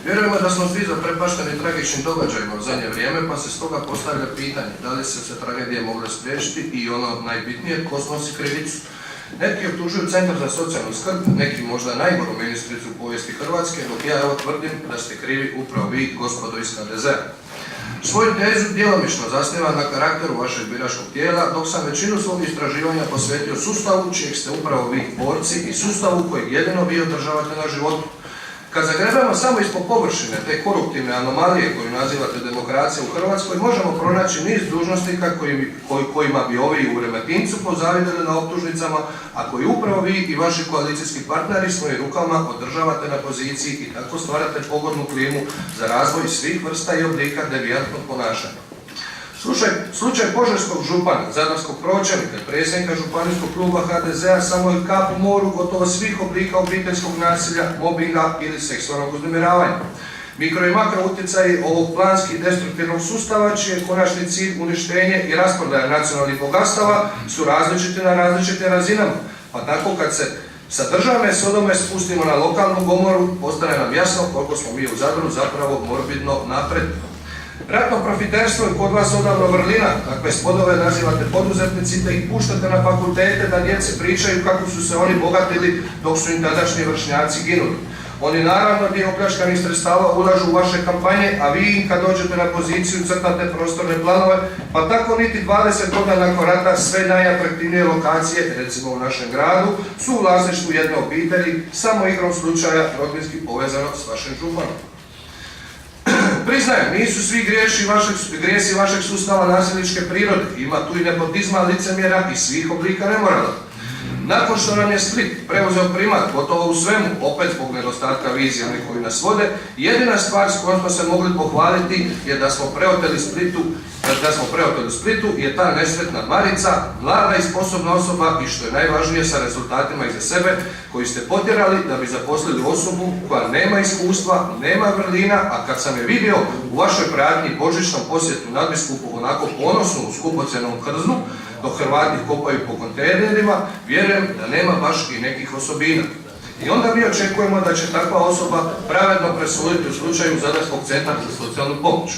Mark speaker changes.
Speaker 1: Vjerujemo da smo svi zaprepašteni tragičnim događajima u zadnje vrijeme, pa se stoga postavlja pitanje da li se tragedije mogle spriječiti i ono najbitnije, ko snosi krivicu. Neki optužuju Centar za socijalnu skrb, neki možda najgoru ministricu u povijesti Hrvatske, dok ja evo tvrdim da ste krivi upravo vi, gospodo iz HDZ-a. Svoju tezu djelomično zasniva na karakteru vašeg biračkog tijela, dok sam većinu svog istraživanja posvetio sustavu čijeg ste upravo vi borci i sustavu kojeg jedino vi održavate na životu. Kad zagrebamo samo ispod površine te koruptivne anomalije koju nazivate demokracija u Hrvatskoj, možemo pronaći niz dužnosnika kojima bi ovi u Remetincu pozavidjeli na optužnicama, a koji upravo vi i vaši koalicijski partneri svojim rukama održavate na poziciji i tako stvarate pogodnu klimu za razvoj svih vrsta i oblika devijantnog ponašanja. Slučaj požarskog župana, zadarskog pročelnika, predsjednika županijskog kluba HDZ-a samo je kap u moru gotovo svih oblika obiteljskog nasilja, mobinga ili seksualnog uznemiravanja. Mikro i makro utjecaji ovog planski destruktivnog sustava, čiji je konačni cilj uništenje i rasprodaja nacionalnih bogatstava, su različiti na različitim razinama. Pa tako kad se sa državne Sodome spustimo na lokalnu gomoru, postane nam jasno koliko smo mi u Zadru zapravo morbidno napredni. Ratno profiterstvo je kod vas odavno vrlina, kakve spodove nazivate poduzetnici, da ih puštate na fakultete da djeci pričaju kako su se oni bogatili dok su im tadašnji vršnjaci ginuli. Oni naravno dio opljačkanih sredstava ulažu u vaše kampanje, a vi im kad dođete na poziciju crtate prostorne planove, pa tako niti 20 godina nakon rata sve najatraktivnije lokacije, recimo u našem gradu, su u vlasništvu jedne obitelji, samo igrom slučaja rodbinski povezano s vašim županom. Priznajem, nisu svi grijesi vašeg sustava nasilničke prirode, ima tu i nepotizma, licemjera i svih oblika nemorala. Nakon što nam je Split preuzeo primat gotovo u svemu, opet zbog nedostatka vizije onih koji nas vode, jedina stvar s kojom smo se mogli pohvaliti je da smo preoteli Splitu je ta nesretna Marica, mlada i sposobna osoba i što je najvažnije sa rezultatima iza sebe, koji ste potjerali da bi zaposlili osobu koja nema iskustva, nema vrlina, a kad sam je vidio u vašoj pratnji božićnom posjetu nadbiskupu onako ponosnu u skupocjenom Krznu, dok Hrvati kopaju po kontejnerima, vjerujem da nema baš i nekih osobina. I onda mi očekujemo da će takva osoba pravedno presuditi u slučaju Zadarskog centra za socijalnu pomoć.